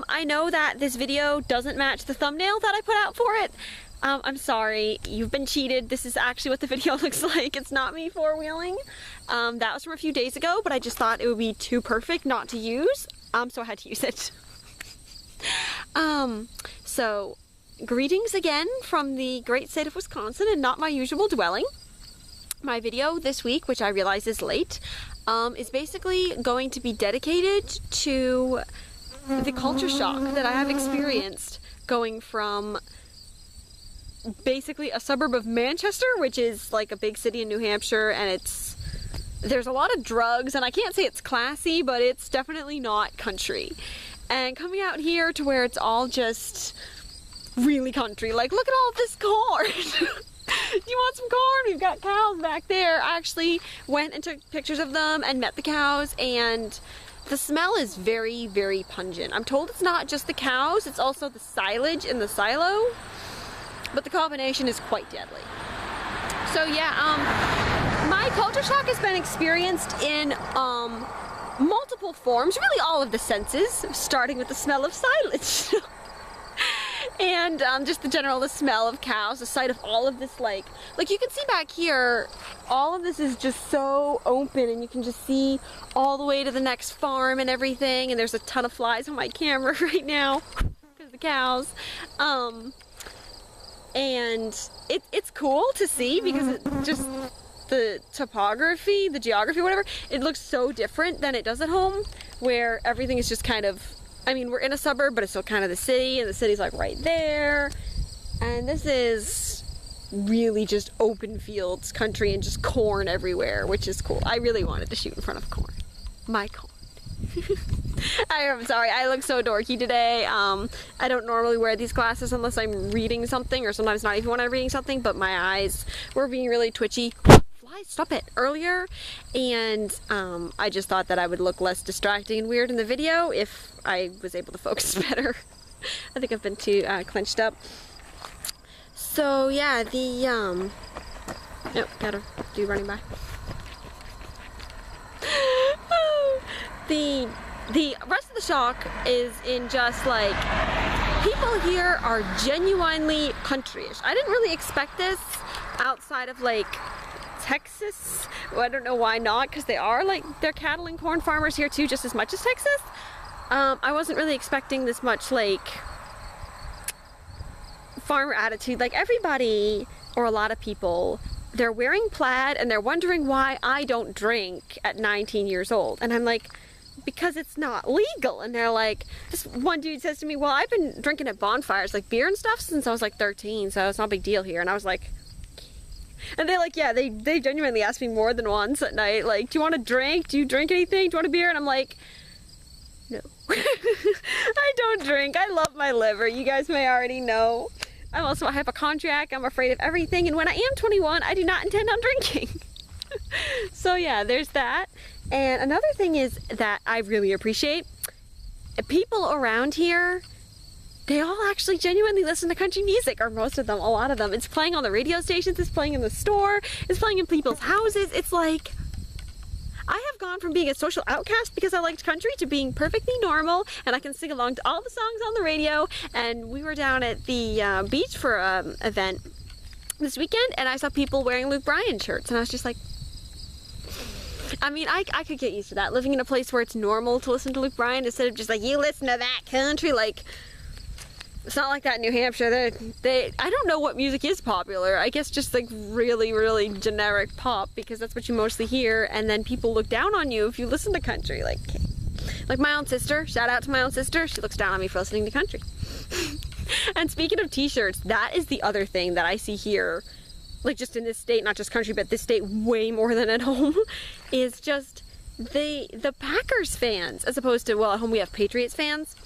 I know that this video doesn't match the thumbnail that I put out for it. I'm sorry, you've been cheated. This is actually what the video looks like. It's not me four-wheeling. That was from a few days ago, but I just thought it would be too perfect not to use, so I had to use it. So greetings again from the great state of Wisconsin and not my usual dwelling. My video this week, which I realize is late, is basically going to be dedicated to the culture shock that I have experienced going from basically a suburb of Manchester, which is like a big city in New Hampshire, and there's a lot of drugs, and I can't say it's classy, but it's definitely not country. And coming out here to where it's all just really country, like look at all this corn. You want some corn? We've got cows back there. I actually went and took pictures of them and met the cows, and the smell is very, very pungent. I'm told it's not just the cows, it's also the silage in the silo, but the combination is quite deadly. So yeah, my culture shock has been experienced in multiple forms, really all of the senses, starting with the smell of silage. And just the smell of cows, the sight of all of this, like you can see back here, all of this is just so open, and you can just see all the way to the next farm and everything, and there's a ton of flies on my camera right now because of the cows. And it's cool to see because it just, the topography, the geography, whatever, it looks so different than it does at home, where everything is just kind of, I mean, we're in a suburb, but it's still kind of the city, and the city's like right there. And this is really just open fields, country, and just corn everywhere, which is cool. I really wanted to shoot in front of corn. My corn. I'm sorry, I look so dorky today. I don't normally wear these glasses unless I'm reading something, or sometimes not even when I'm reading something, but my eyes were being really twitchy. Flies, stop it, earlier, and I just thought that I would look less distracting and weird in the video if I was able to focus better. I think I've been too clenched up. So yeah, nope, gotta do running by. The rest of the shock is in just like, people here are genuinely countryish. I didn't really expect this outside of like Texas. Well, I don't know why not, because they're cattle and corn farmers here too, just as much as Texas. I wasn't really expecting this much like farmer attitude. Like everybody, or a lot of people, they're wearing plaid and they're wondering why I don't drink at 19 years old. And I'm like, because it's not legal. And they're like, this one dude says to me, well, I've been drinking at bonfires, like beer and stuff, since I was like 13, so it's not a big deal here. And I was like, and they're like, yeah, they genuinely asked me more than once at night, like, do you want a drink? Do you drink anything? Do you want a beer? And I'm like, no. I don't drink. I love my liver. You guys may already know. I'm also a hypochondriac. I'm afraid of everything. And when I am 21, I do not intend on drinking. So yeah, there's that. And another thing is that I really appreciate, people around here, they all actually genuinely listen to country music, or most of them, a lot of them. It's playing on the radio stations, it's playing in the store, it's playing in people's houses. It's like, I have gone from being a social outcast because I liked country to being perfectly normal, and I can sing along to all the songs on the radio. And we were down at the beach for an event this weekend, and I saw people wearing Luke Bryan shirts, and I was just like, I mean, I could get used to that, living in a place where it's normal to listen to Luke Bryan instead of just like, you listen to that country. Like, it's not like that in New Hampshire. I don't know what music is popular. I guess just like really, really generic pop, because that's what you mostly hear, and then people look down on you if you listen to country. Like my own sister, shout out to my own sister, she looks down on me for listening to country. And speaking of t-shirts, that is the other thing that I see here, like just in this state, not just country, but this state way more than at home, is just the Packers fans, as opposed to, well, at home we have Patriots fans.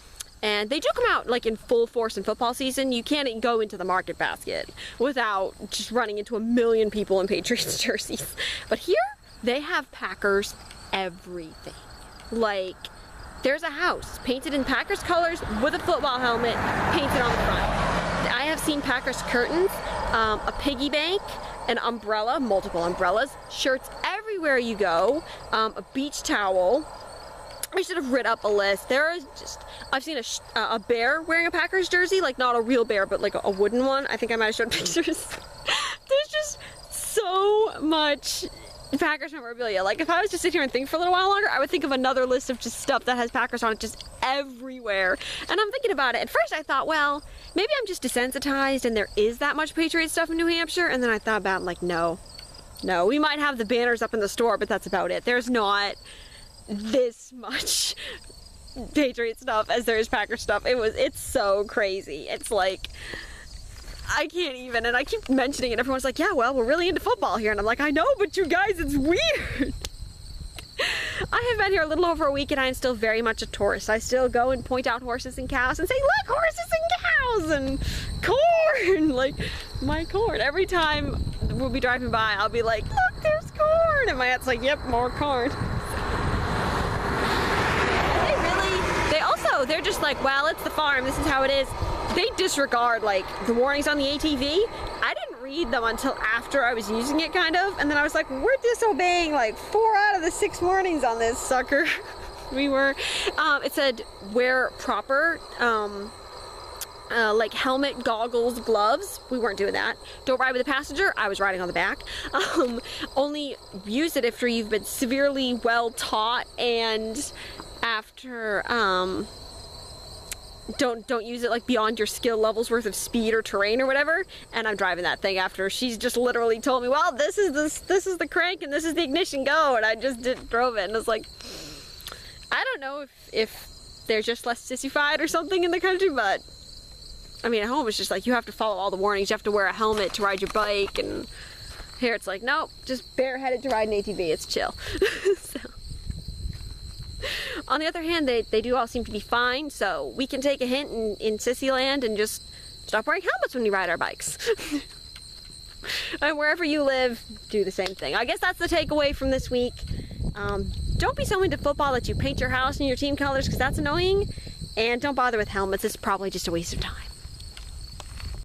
And they do come out like in full force in football season. You can't go into the market basket without just running into a million people in Patriots jerseys. But here, they have Packers everything. Like, there's a house painted in Packers colors with a football helmet painted on the front. I have seen Packers curtains, a piggy bank, an umbrella, multiple umbrellas, shirts everywhere you go, a beach towel, I should have writ up a list. There is just, I've seen a bear wearing a Packers jersey, like not a real bear, but like a wooden one. I think I might have showed pictures. There's just so much Packers memorabilia. Like if I was to sit here and think for a little while longer, I would think of another list of just stuff that has Packers on it just everywhere. And I'm thinking about it. At first I thought, well, maybe I'm just desensitized and there is that much Patriot stuff in New Hampshire. And then I thought about like, no, we might have the banners up in the store, but that's about it. There's not this much Patriot stuff as there is Packer stuff. It's so crazy. It's like, I can't even, and I keep mentioning it. Everyone's like, yeah, well, we're really into football here. And I'm like, I know, but you guys, it's weird. I have been here a little over a week and I am still very much a tourist. I still go and point out horses and cows and say, look, horses and cows and corn. Like, my corn. Every time we'll be driving by, I'll be like, look, there's corn. And my aunt's like, yep, more corn. They're just like, well, it's the farm, this is how it is. They disregard like the warnings on the ATV. I didn't read them until after I was using it, kind of, and then I was like, we're disobeying like 4 out of the 6 warnings on this sucker. We were, it said wear proper like helmet, goggles, gloves. We weren't doing that. Don't ride with a passenger. I was riding on the back. Only use it after you've been severely well taught, and after don't use it like beyond your skill levels worth of speed or terrain or whatever. And I'm driving that thing after she's just literally told me, well, this is the crank and this is the ignition, go, and I just drove it, and I was like, I don't know if they're just less sissified or something in the country, but I mean, at home it's just like you have to follow all the warnings. You have to wear a helmet to ride your bike, and here it's like, nope, just bareheaded to ride an ATV. It's chill. So. On the other hand, they do all seem to be fine, so we can take a hint in Sissy Land and just stop wearing helmets when we ride our bikes. And wherever you live, do the same thing. I guess that's the takeaway from this week. Don't be so into football that you paint your house in your team colors, because that's annoying. And don't bother with helmets. It's probably just a waste of time.